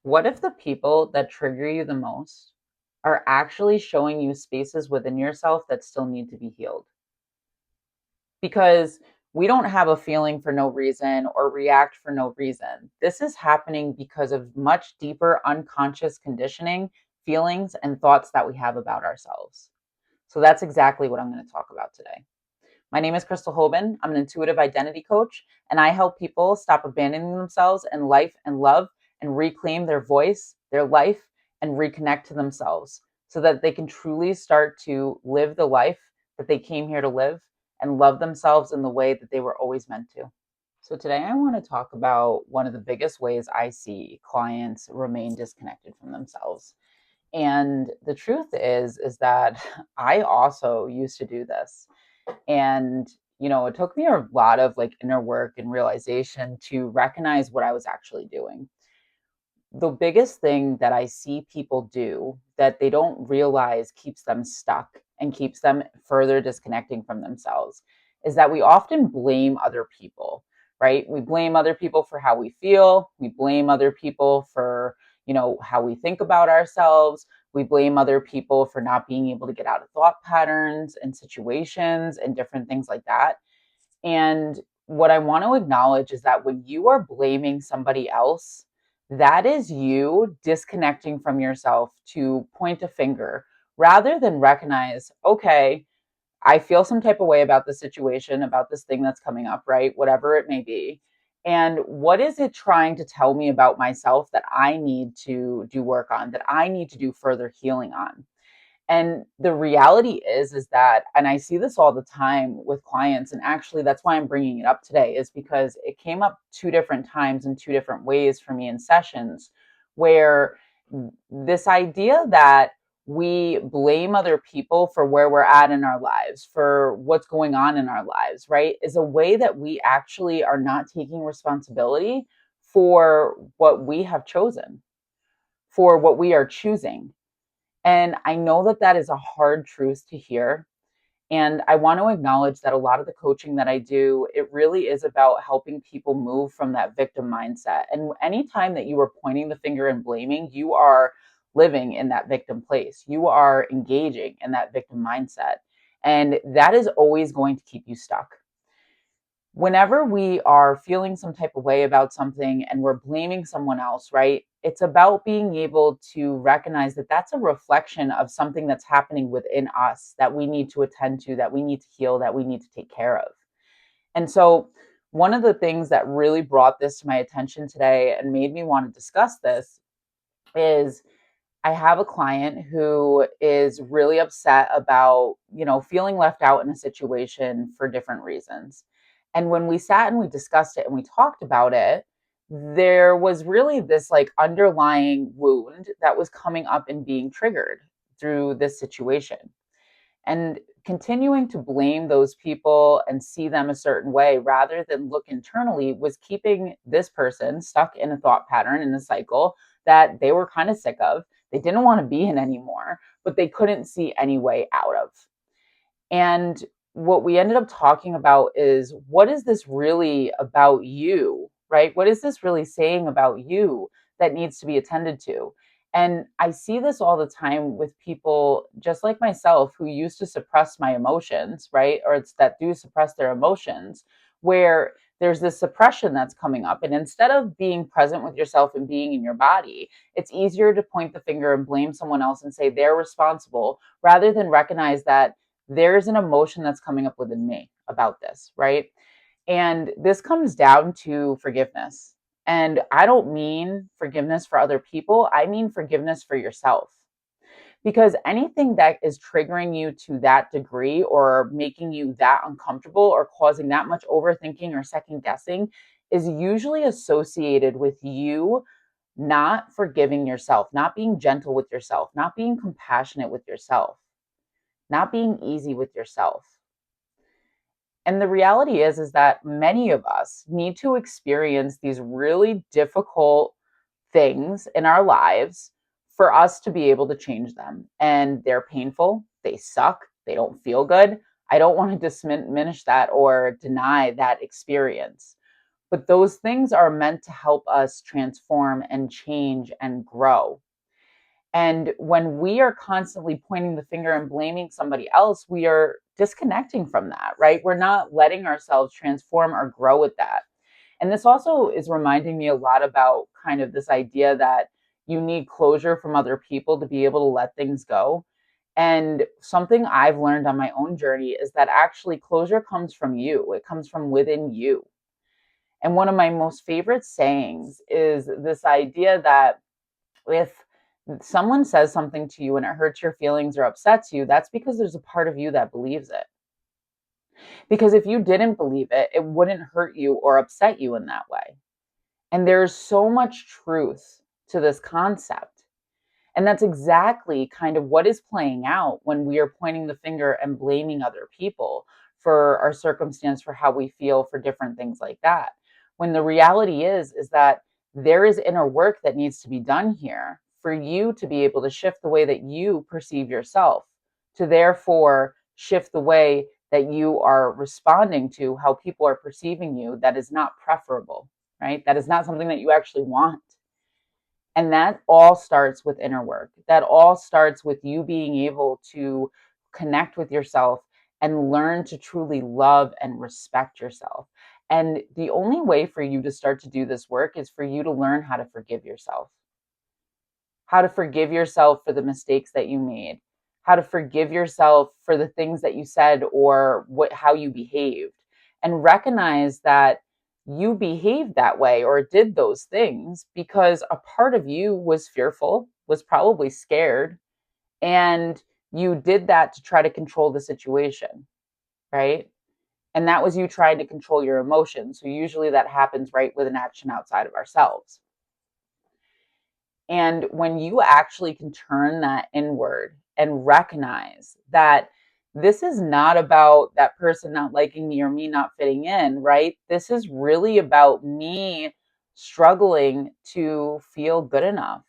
What if the people that trigger you the most are actually showing you spaces within yourself that still need to be healed? Because we don't have a feeling for no reason or react for no reason. This is happening because of much deeper unconscious conditioning, feelings, and thoughts that we have about ourselves. So that's exactly what I'm going to talk about today. My name is Crystal Hoban. I'm an intuitive identity coach, and I help people stop abandoning themselves in life and love and reclaim their voice, their life, and reconnect to themselves so that they can truly start to live the life that they came here to live and love themselves in the way that they were always meant to. So, today I want to talk about one of the biggest ways I see clients remain disconnected from themselves. And the truth is that I also used to do this. And, it took me a lot of like inner work and realization to recognize what I was actually doing. The biggest thing that I see people do that they don't realize keeps them stuck and keeps them further disconnecting from themselves is that we often blame other people, right? We blame other people for how we feel. We blame other people for, how we think about ourselves. We blame other people for not being able to get out of thought patterns and situations and different things like that. And what I want to acknowledge is that when you are blaming somebody else, that is you disconnecting from yourself to point a finger rather than recognize, okay, I feel some type of way about the situation, about this thing that's coming up, right? Whatever it may be. And what is it trying to tell me about myself that I need to do work on, that I need to do further healing on? And the reality is that, and I see this all the time with clients, and actually that's why I'm bringing it up today, is because it came up two different times in two different ways for me in sessions, where this idea that we blame other people for where we're at in our lives, for what's going on in our lives, right, is a way that we actually are not taking responsibility for what we have chosen, for what we are choosing. And I know that that is a hard truth to hear. And I want to acknowledge that a lot of the coaching that I do, it really is about helping people move from that victim mindset. And anytime that you are pointing the finger and blaming, you are living in that victim place. You are engaging in that victim mindset. And that is always going to keep you stuck. Whenever we are feeling some type of way about something and we're blaming someone else, right? It's about being able to recognize that that's a reflection of something that's happening within us that we need to attend to, that we need to heal, that we need to take care of. And so, one of the things that really brought this to my attention today and made me want to discuss this is I have a client who is really upset about, feeling left out in a situation for different reasons. And when we sat and we discussed it and we talked about it, there was really this like underlying wound that was coming up and being triggered through this situation. And continuing to blame those people and see them a certain way rather than look internally was keeping this person stuck in a thought pattern, in a cycle that they were kind of sick of. They didn't want to be in anymore, but they couldn't see any way out of. And what we ended up talking about is, what is this really about you, right? What is this really saying about you that needs to be attended to? And I see this all the time with people just like myself who used to suppress my emotions, right? Or it's that do suppress their emotions, where there's this suppression that's coming up. And instead of being present with yourself and being in your body, it's easier to point the finger and blame someone else and say they're responsible rather than recognize that there's an emotion that's coming up within me about this, right? And this comes down to forgiveness. And I don't mean forgiveness for other people, I mean forgiveness for yourself. Because anything that is triggering you to that degree or making you that uncomfortable or causing that much overthinking or second guessing is usually associated with you not forgiving yourself, not being gentle with yourself, not being compassionate with yourself, not being easy with yourself. And the reality is that many of us need to experience these really difficult things in our lives for us to be able to change them. And they're painful, they suck, they don't feel good. I don't want to diminish that or deny that experience. But those things are meant to help us transform and change and grow. And when we are constantly pointing the finger and blaming somebody else, we are disconnecting from that, right? We're not letting ourselves transform or grow with that. And this also is reminding me a lot about kind of this idea that you need closure from other people to be able to let things go. And something I've learned on my own journey is that actually closure comes from you, it comes from within you. And one of my most favorite sayings is this idea that if someone says something to you and it hurts your feelings or upsets you, that's because there's a part of you that believes it. Because if you didn't believe it, it wouldn't hurt you or upset you in that way. And there's so much truth to this concept. And that's exactly kind of what is playing out when we are pointing the finger and blaming other people for our circumstance, for how we feel, for different things like that. When the reality is that there is inner work that needs to be done here for you to be able to shift the way that you perceive yourself, to therefore shift the way that you are responding to how people are perceiving you. That is not preferable, right? That is not something that you actually want. And that all starts with inner work. That all starts with you being able to connect with yourself and learn to truly love and respect yourself. And the only way for you to start to do this work is for you to learn how to forgive yourself, how to forgive yourself for the mistakes that you made, how to forgive yourself for the things that you said or how you behaved, and recognize that you behaved that way or did those things because a part of you was fearful, was probably scared, and you did that to try to control the situation, right? And that was you trying to control your emotions. So usually that happens right with an action outside of ourselves. And when you actually can turn that inward and recognize that this is not about that person not liking me or me not fitting in, right? This is really about me struggling to feel good enough,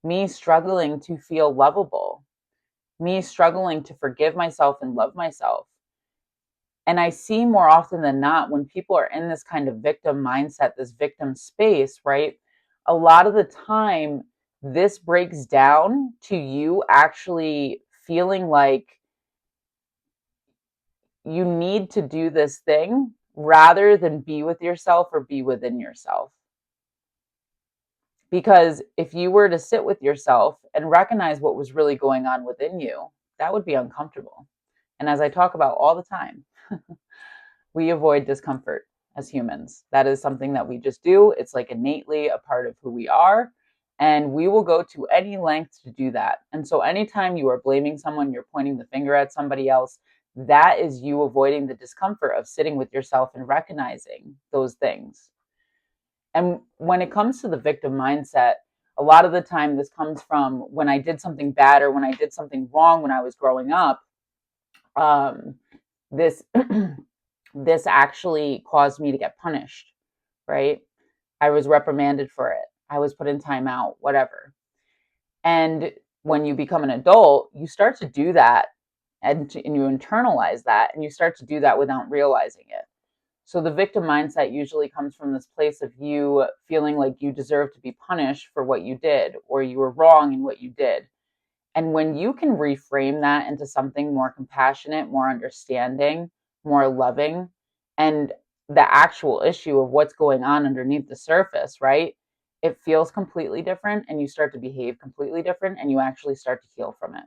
me struggling to feel lovable, me struggling to forgive myself and love myself. And I see more often than not when people are in this kind of victim mindset, this victim space, right? A lot of the time, this breaks down to you actually feeling like you need to do this thing rather than be with yourself or be within yourself. Because if you were to sit with yourself and recognize what was really going on within you, that would be uncomfortable. And as I talk about all the time, we avoid discomfort as humans. That is something that we just do. It's like innately a part of who we are. And we will go to any length to do that. And so, anytime you are blaming someone, you're pointing the finger at somebody else, that is you avoiding the discomfort of sitting with yourself and recognizing those things. And when it comes to the victim mindset, a lot of the time this comes from when I did something bad or when I did something wrong when I was growing up. This this actually caused me to get punished, right? I was reprimanded for it. I was put in timeout, whatever. And when you become an adult, you start to do that and you internalize that and you start to do that without realizing it. So the victim mindset usually comes from this place of you feeling like you deserve to be punished for what you did or you were wrong in what you did. And when you can reframe that into something more compassionate, more understanding, more loving, and the actual issue of what's going on underneath the surface, right? It feels completely different and you start to behave completely different and you actually start to heal from it.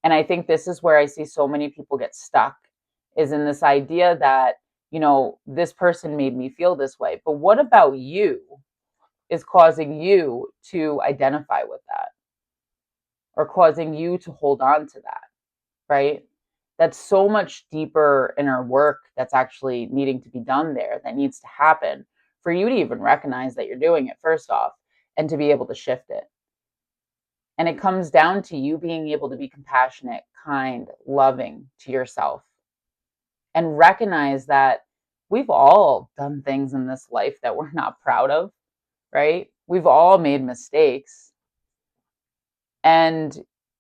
And I think this is where I see so many people get stuck is in this idea that, this person made me feel this way. But what about you is causing you to identify with that or causing you to hold on to that, right? That's so much deeper inner work that's actually needing to be done there, that needs to happen for you to even recognize that you're doing it, first off, and to be able to shift it. And it comes down to you being able to be compassionate, kind, loving to yourself, and recognize that we've all done things in this life that we're not proud of, right? We've all made mistakes. And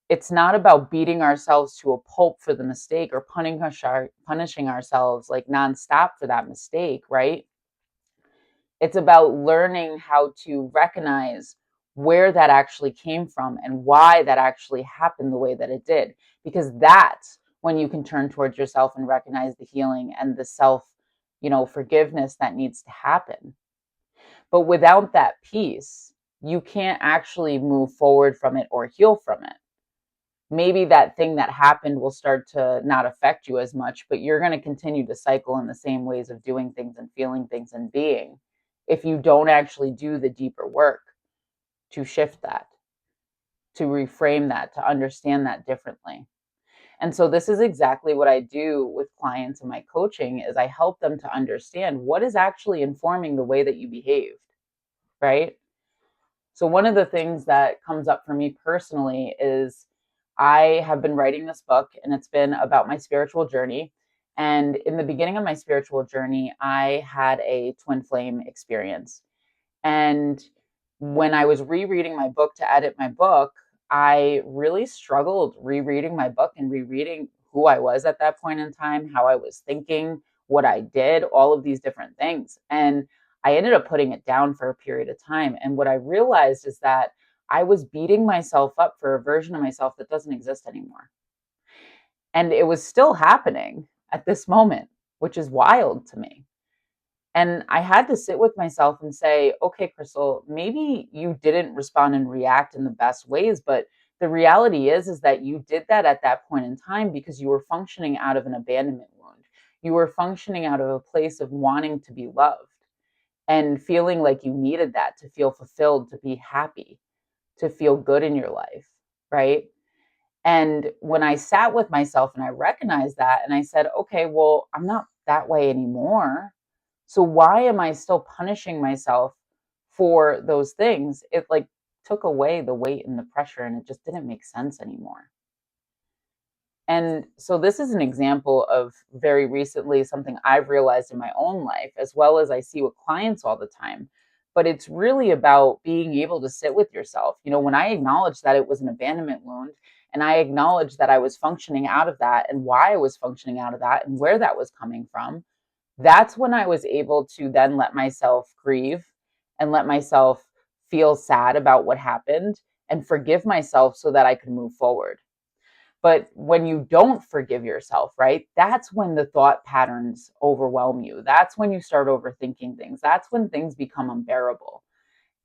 It's not about beating ourselves to a pulp for the mistake or punishing ourselves like nonstop for that mistake, right? It's about learning how to recognize where that actually came from and why that actually happened the way that it did. Because that's when you can turn towards yourself and recognize the healing and the self, forgiveness that needs to happen. But without that piece, you can't actually move forward from it or heal from it. Maybe that thing that happened will start to not affect you as much, but you're going to continue to cycle in the same ways of doing things and feeling things and being if you don't actually do the deeper work to shift that, to reframe that, to understand that differently. And so this is exactly what I do with clients in my coaching is I help them to understand what is actually informing the way that you behaved, right? So one of the things that comes up for me personally is I have been writing this book and it's been about my spiritual journey. And in the beginning of my spiritual journey, I had a twin flame experience. And when I was rereading my book to edit my book, I really struggled rereading my book and rereading who I was at that point in time, how I was thinking, what I did, all of these different things. And I ended up putting it down for a period of time. And what I realized is that I was beating myself up for a version of myself that doesn't exist anymore. And it was still happening at this moment, which is wild to me. And I had to sit with myself and say, okay, Crystal, maybe you didn't respond and react in the best ways, but the reality is that you did that at that point in time because you were functioning out of an abandonment wound. You were functioning out of a place of wanting to be loved and feeling like you needed that to feel fulfilled, to be happy, to feel good in your life, right? And when I sat with myself and I recognized that and I said, okay, well, I'm not that way anymore. So why am I still punishing myself for those things? It like took away the weight and the pressure and it just didn't make sense anymore. And so this is an example of very recently something I've realized in my own life, as well as I see with clients all the time. But it's really about being able to sit with yourself. When I acknowledged that it was an abandonment wound and I acknowledged that I was functioning out of that and why I was functioning out of that and where that was coming from, that's when I was able to then let myself grieve and let myself feel sad about what happened and forgive myself so that I could move forward. But when you don't forgive yourself, right, that's when the thought patterns overwhelm you. That's when you start overthinking things. That's when things become unbearable.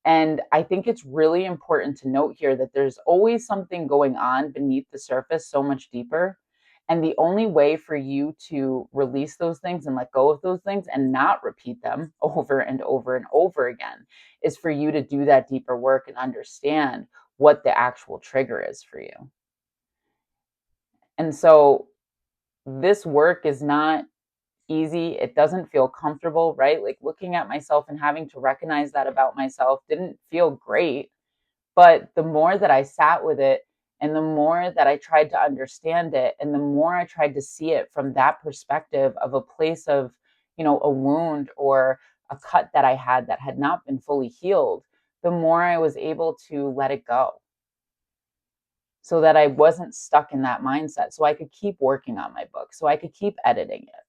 And I think it's really important to note here that there's always something going on beneath the surface, so much deeper. And the only way for you to release those things and let go of those things and not repeat them over and over and over again is for you to do that deeper work and understand what the actual trigger is for you. And so this work is not easy. It doesn't feel comfortable, right? Like looking at myself and having to recognize that about myself didn't feel great. But the more that I sat with it and the more that I tried to understand it and the more I tried to see it from that perspective of a place of, a wound or a cut that I had not been fully healed, the more I was able to let it go so that I wasn't stuck in that mindset. So I could keep working on my book, so I could keep editing it.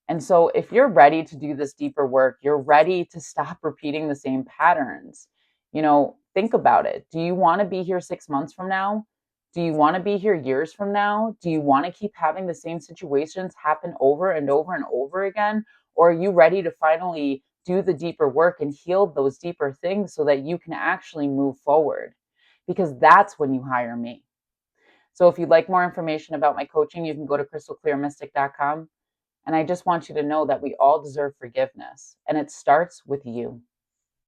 And so, if you're ready to do this deeper work, you're ready to stop repeating the same patterns, think about it. Do you want to be here 6 months from now? Do you want to be here years from now? Do you want to keep having the same situations happen over and over and over again? Or are you ready to finally do the deeper work and heal those deeper things so that you can actually move forward? Because that's when you hire me. So, if you'd like more information about my coaching, you can go to crystalclearmystic.com. And I just want you to know that we all deserve forgiveness, and it starts with you.